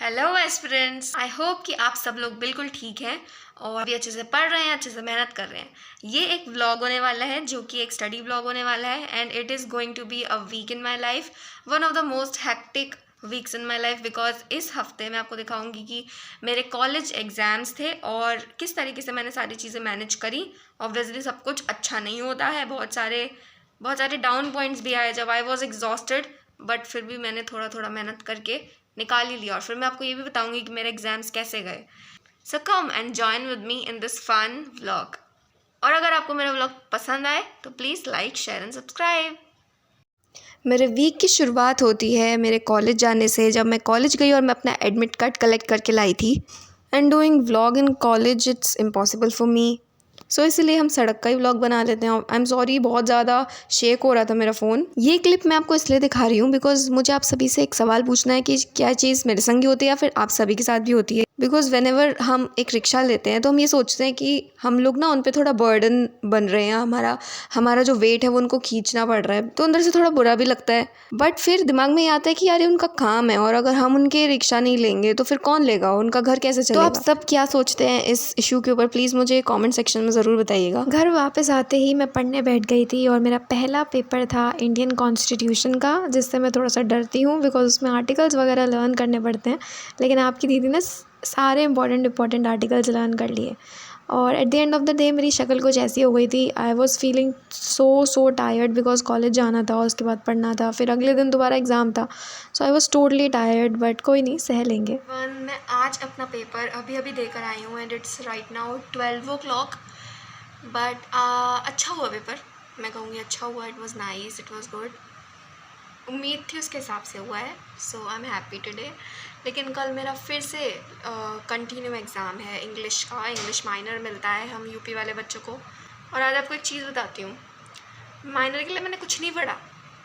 Hello aspirants, I hope कि आप सब लोग बिल्कुल ठीक हैं और भी अच्छे से पढ़ रहे हैं, अच्छे से मेहनत कर रहे हैं। ये एक व्लॉग होने वाला है जो कि एक स्टडी व्लॉग होने वाला है and it is going to be a week in my life, one of the most hectic weeks in my life, because इस हफ्ते मैं आपको दिखाऊंगी कि मेरे कॉलेज एग्ज़ाम्स थे और किस तरीके से मैंने सारी चीज़ें मैनेज करी। ऑब्वियसली सब कुछ अच्छा नहीं होता है, बहुत सारे डाउन पॉइंट्स भी आए जब आई वॉज एग्जॉस्टेड, बट फिर भी मैंने थोड़ा थोड़ा मेहनत करके निकाल ही लिया। और फिर मैं आपको ये भी बताऊंगी कि मेरे एग्जाम्स कैसे गए। So come and join with me in this fun vlog. और अगर आपको मेरा व्लॉग पसंद आए तो please like, share and subscribe. मेरे वीक की शुरुआत होती है मेरे कॉलेज जाने से, जब मैं कॉलेज गई और मैं अपना एडमिट कार्ड कलेक्ट करके लाई थी। And doing vlog in college it's impossible for me, so इसलिए हम सड़क का ही व्लॉग बना लेते हैं। आई एम सॉरी, बहुत ज़्यादा शेक हो रहा था मेरा फ़ोन। ये क्लिप मैं आपको इसलिए दिखा रही हूँ बिकॉज मुझे आप सभी से एक सवाल पूछना है कि क्या चीज़ मेरे संग ही होती है या फिर आप सभी के साथ भी होती है। बिकॉज वेन एवर हम एक रिक्शा लेते हैं तो हम ये सोचते हैं कि हम लोग ना उन पर थोड़ा बर्डन बन रहे हैं, हमारा हमारा जो वेट है वो उनको खींचना पड़ रहा है, तो अंदर से थोड़ा बुरा भी लगता है। बट फिर दिमाग में ये आता है कि यार ये उनका काम है और अगर हम उनके रिक्शा नहीं लेंगे तो फिर कौन लेगा, उनका घर कैसे चलेगा। तो आप सब क्या सोचते हैं इस इशू के ऊपर, प्लीज़ मुझे कमेंट सेक्शन में ज़रूर बताइएगा। घर वापस आते ही मैं पढ़ने बैठ गई थी और मेरा पहला पेपर था इंडियन कॉन्स्टिट्यूशन का, जिससे मैं थोड़ा सा डरती हूँ बिकॉज उसमें आर्टिकल्स वगैरह लर्न करने पड़ते हैं। लेकिन आपकी दीदी ने सारे इंपॉर्टेंट आर्टिकल्स लर्न कर लिए और at the end of the day मेरी शक्ल कुछ ऐसी हो गई थी। I was feeling so tired because college जाना था, उसके बाद पढ़ना था, फिर अगले दिन दोबारा एग्ज़ाम था। So I was totally tired, but कोई नहीं, सह लेंगे। मैं आज अपना पेपर अभी अभी देकर आई हूँ and it's right now 12 o'clock। But अच्छा हुआ पेपर, मैं कहूँगी अच्छा हुआ। It was nice, it was good. उम्मीद थी उसके हिसाब से हुआ है, सो आई एम हैप्पी टुडे। लेकिन कल मेरा फिर से कंटिन्यू एग्ज़ाम है इंग्लिश का। इंग्लिश माइनर मिलता है हम यूपी वाले बच्चों को। और आज आपको एक चीज़ बताती हूँ, माइनर के लिए मैंने कुछ नहीं पढ़ा।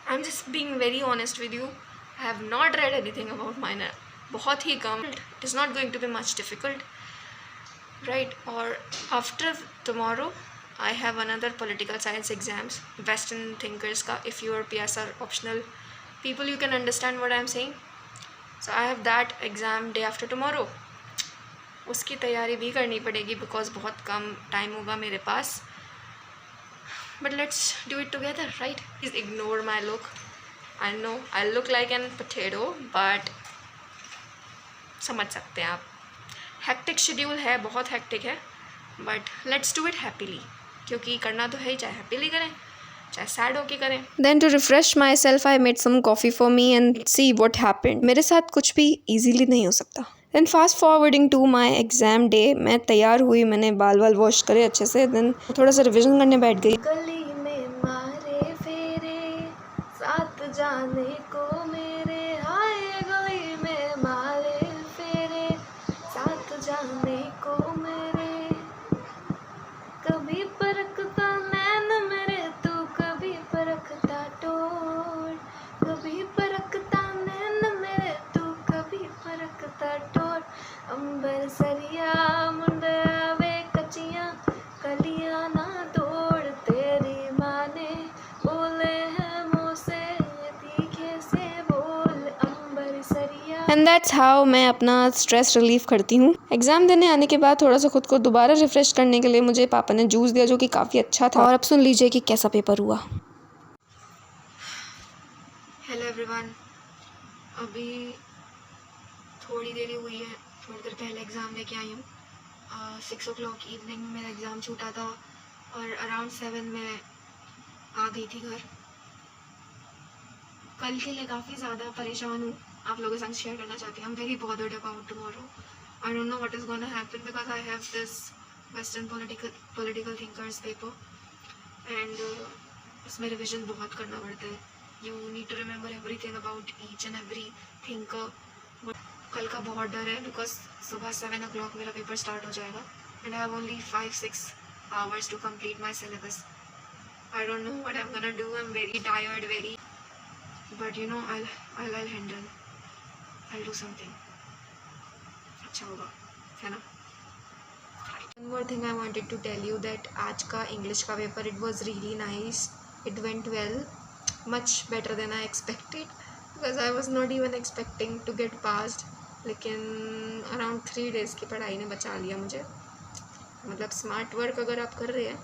I am just being very honest with you, I have not read anything about minor, बहुत ही कम। It is not going to be much difficult, right. और after tomorrow I have another political science exams, Western thinkers ka. If you are PSR optional people, you can understand what I am saying. So I have that exam day after tomorrow. उसकी तैयारी भी करनी पड़ेगी because बहुत कम time होगा मेरे पास। But let's do it together, right? Please ignore my look. I know I look like an potato, but समझ सकते हैं आप। हेक्टिक शेड्यूल है, बहुत हेक्टिक है, but let's do it happily, क्योंकि करना तो है ही, चाहे हैप्पीली करें चाहे सैड होके करें। Then to refresh my self I made some coffee for me and see what happened. मेरे साथ कुछ भी ईजीली नहीं हो सकता। Then fast forwarding to my exam day, मैं तैयार हुई, मैंने बाल वॉश करे अच्छे से, देन थोड़ा सा रिविजन करने बैठ गई। गली में मारे फेरे साथ जाने को मेरे, हाय गली में मारे फेरे साथ जाने को मेरे, कभी परखता नैन मेरे तू, कभी परखता टोर, कभी परखता नैन मेरे तू, कभी परखता टोर। अंबर सरिया मुंडा वे कचियां कलियां ना तोड़, तेरी माँ ने बोले हैं मुँह से तीखे से बोल, अंबर सरिया। एंड दैट्स हाउ मैं अपना स्ट्रेस रिलीफ करती हूँ। एग्ज़ाम देने आने के बाद थोड़ा सा खुद को दोबारा रिफ़्रेश करने के लिए मुझे पापा ने जूस दिया जो कि काफ़ी अच्छा था। और अब सुन लीजिए कि कैसा पेपर हुआ। हेलो एवरीवन, अभी थोड़ी देर ही हुई है, थोड़ी देर पहले एग्ज़ाम लेके आई हूँ। 6 o'clock इवनिंग में मेरा एग्ज़ाम छूटा था और अराउंड 7 में आ गई थी घर। कल के लिए काफ़ी ज़्यादा परेशान हूँ, आप लोगों के साथ शेयर करना चाहती हूँ। I am very bothered about tomorrow. I don't know what is gonna happen because I have this western political thinkers paper and उसमें रिविजन बहुत करना पड़ता है। You need to remember everything about each and every thinker. कल का बहुत डर है बिकॉज सुबह 7 o'clock मेरा पेपर स्टार्ट हो जाएगा and I have only 5-6 hours to complete my syllabus. I don't know what I'm gonna do. I'm very tired, but you know I'll handle. I'll do something. अच्छा होगा, है ना? One more thing I wanted to tell you that आज का English का paper, it was really nice. It went well, much better than I expected because I was not even expecting to get passed. लेकिन around 3 days की पढ़ाई ने बचा लिया मुझे। मतलब स्मार्ट वर्क अगर आप कर रहे हैं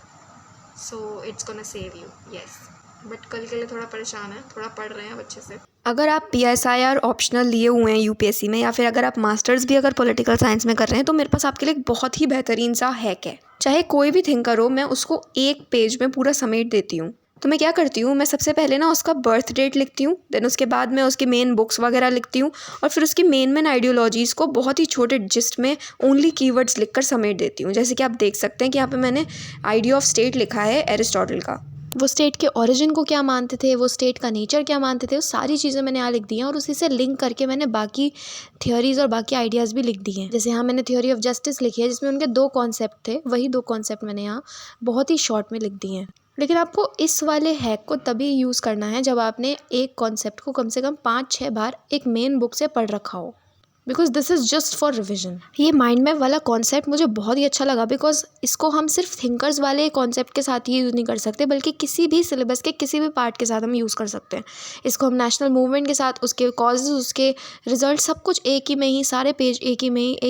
so it's gonna save you, yes. But कल के लिए थोड़ा परेशान है, थोड़ा पढ़ रहे हैं अब अच्छे से। अगर आप PSIR ऑप्शनल लिए हुए हैं UPSC में, या फिर अगर आप मास्टर्स भी अगर पॉलिटिकल साइंस में कर रहे हैं, तो मेरे पास आपके लिए एक बहुत ही बेहतरीन सा हैक है। चाहे कोई भी थिंकर हो, मैं उसको एक पेज में पूरा समेट देती हूँ। तो मैं क्या करती हूँ, मैं सबसे पहले ना उसका बर्थ डेट लिखती हूँ, देन उसके बाद मैं उसकी मेन बुक्स वगैरह लिखती हूँ, और फिर उसकी मेन आइडियोलॉजीज़ को बहुत ही छोटे जिस्ट में ओनली कीवर्ड्स लिखकर समेट देती हूँ। जैसे कि आप देख सकते हैं कि यहाँ पे मैंने आइडिया ऑफ स्टेट लिखा है एरिस्टोटल का। वो स्टेट के ओरिजिन को क्या मानते थे, वो स्टेट का नेचर क्या मानते थे, वो सारी चीज़ें मैंने यहाँ लिख दी हैं, और उसी से लिंक करके मैंने बाकी थ्योरीज़ और बाकी आइडियाज़ भी लिख दिए हैं। जैसे यहाँ मैंने थ्योरी ऑफ जस्टिस लिखी है, जिसमें उनके 2 कॉन्सेप्ट थे, वही 2 कॉन्सेप्ट मैंने यहाँ बहुत ही शॉर्ट में लिख दिए हैं। लेकिन आपको इस वाले हैक को तभी यूज़ करना है जब आपने एक कॉन्सेप्ट को कम से कम 5-6 बार एक मेन बुक से पढ़ रखा हो, because this is just for revision. ये माइंड मैप वाला कॉन्सेप्ट मुझे बहुत ही अच्छा लगा, बिकॉज इसको हम सिर्फ थिंकर्स वाले कॉन्सेप्ट के साथ ही यूज़ नहीं कर सकते, बल्कि किसी भी सिलेबस के किसी भी पार्ट के साथ हम यूज़ कर सकते हैं। इसको हम नेशनल मूवमेंट के साथ, उसके कॉजेज, उसके रिजल्ट, सब कुछ एक ही में ही, सारे पेज एक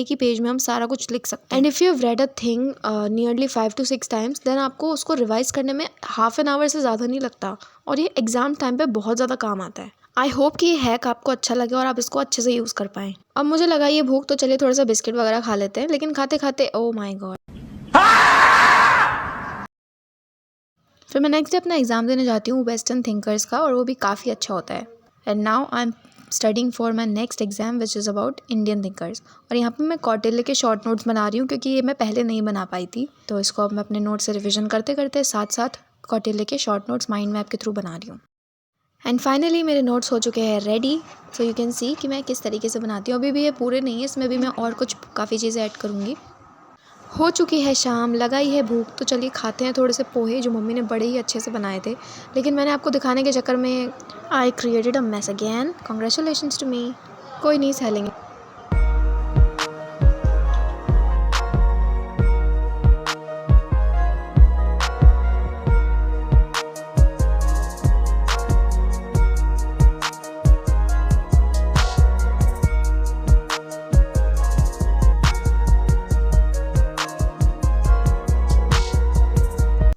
ही पेज में हम सारा कुछ लिख सकते हैं। And if you have read a thing nearly 5 to 6 times, then आपको उसको रिवाइज करने में हाफ एन आवर से ज़्यादा नहीं लगता, और ये एग्ज़ाम टाइम पे बहुत ज़्यादा काम आता है। आई होप कि ये हैक आपको अच्छा लगे और आप इसको अच्छे से यूज़ कर पाएँ। अब मुझे लगा ये भूख, तो चलिए थोड़ा सा बिस्किट वगैरह खा लेते हैं, लेकिन खाते खाते ओह माय गॉड। फिर मैं नेक्स्ट डे अपना एग्ज़ाम देने जाती हूँ वेस्टर्न थिंकर्स का, और वो भी काफ़ी अच्छा होता है। And now I am studying for my next exam which is about Indian thinkers. और यहाँ पे मैं कौटिल्य के शॉर्ट नोट्स बना रही हूँ, क्योंकि ये मैं पहले नहीं बना पाई थी, तो इसको अब मैं अपने नोट्स से रिविजन करते करते साथ साथ कौटिल्य के शॉर्ट नोट्स माइंड मैप के थ्रू बना रही हूँ। एंड फाइनली मेरे नोट्स हो चुके हैं ready, so you can see कि मैं किस तरीके से बनाती हूँ। अभी भी ये पूरे नहीं है, इसमें भी मैं और कुछ काफ़ी चीज़ें ऐड करूँगी। हो चुकी है शाम, लगाई है भूख, तो चलिए खाते हैं थोड़े से पोहे जो मम्मी ने बड़े ही अच्छे से बनाए थे, लेकिन मैंने आपको दिखाने के चक्कर में I created a mess again. Congratulations to me. कोई नहीं, सह लेंगे।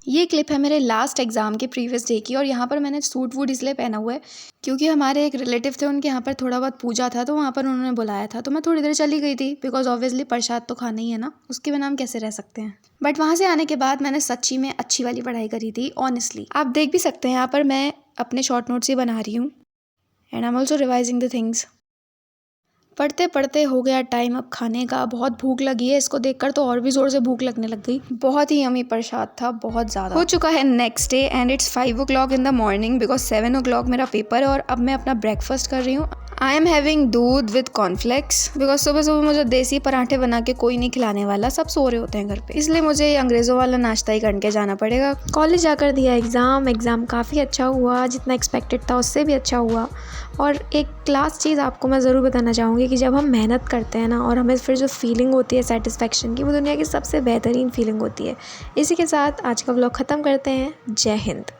ये क्लिप है मेरे लास्ट एग्ज़ाम के प्रीवियस डे की, और यहाँ पर मैंने सूट वूट इसलिए पहना हुआ है क्योंकि हमारे एक रिलेटिव थे, उनके यहाँ पर थोड़ा बहुत पूजा था, तो वहाँ पर उन्होंने बुलाया था, तो मैं थोड़ी देर चली गई थी, बिकॉज ऑब्वियसली प्रसाद तो खाना ही है ना, उसके बिना हम कैसे रह सकते हैं। बट वहाँ से आने के बाद मैंने सच्ची में अच्छी वाली पढ़ाई करी थी, ऑनेस्टली। आप देख भी सकते हैं यहाँ पर मैं अपने शॉर्ट नोट्स ही बना रही हूँ, and I am also revising the things. पढ़ते पढ़ते हो गया टाइम अब खाने का। बहुत भूख लगी है, इसको देखकर तो और भी ज़ोर से भूख लगने लग गई। बहुत ही यमी प्रसाद था, बहुत ज़्यादा। हो चुका है next day and it's 5 o'clock in the morning, because 7 o'clock मेरा पेपर है, और अब मैं अपना ब्रेकफास्ट कर रही हूँ। आई एम हैविंग दूध विद कॉर्नफ्लेक्स, बिकॉज सुबह सुबह मुझे देसी पराठे बना के कोई नहीं खिलाने वाला, सब सो रहे होते हैं घर पे, इसलिए मुझे ये अंग्रेज़ों वाला नाश्ता ही करके जाना पड़ेगा। कॉलेज जाकर दिया एग्ज़ाम काफ़ी अच्छा हुआ, जितना एक्सपेक्टेड था उससे भी अच्छा हुआ। और एक लास्ट चीज़ आपको मैं ज़रूर बताना चाहूँगी कि जब हम मेहनत करते हैं ना, और हमें फिर जो फीलिंग होती है सेटिस्फेक्शन की, वो दुनिया की सबसे बेहतरीन फीलिंग होती है। इसी के साथ आज का व्लॉग ख़त्म करते हैं। जय हिंद।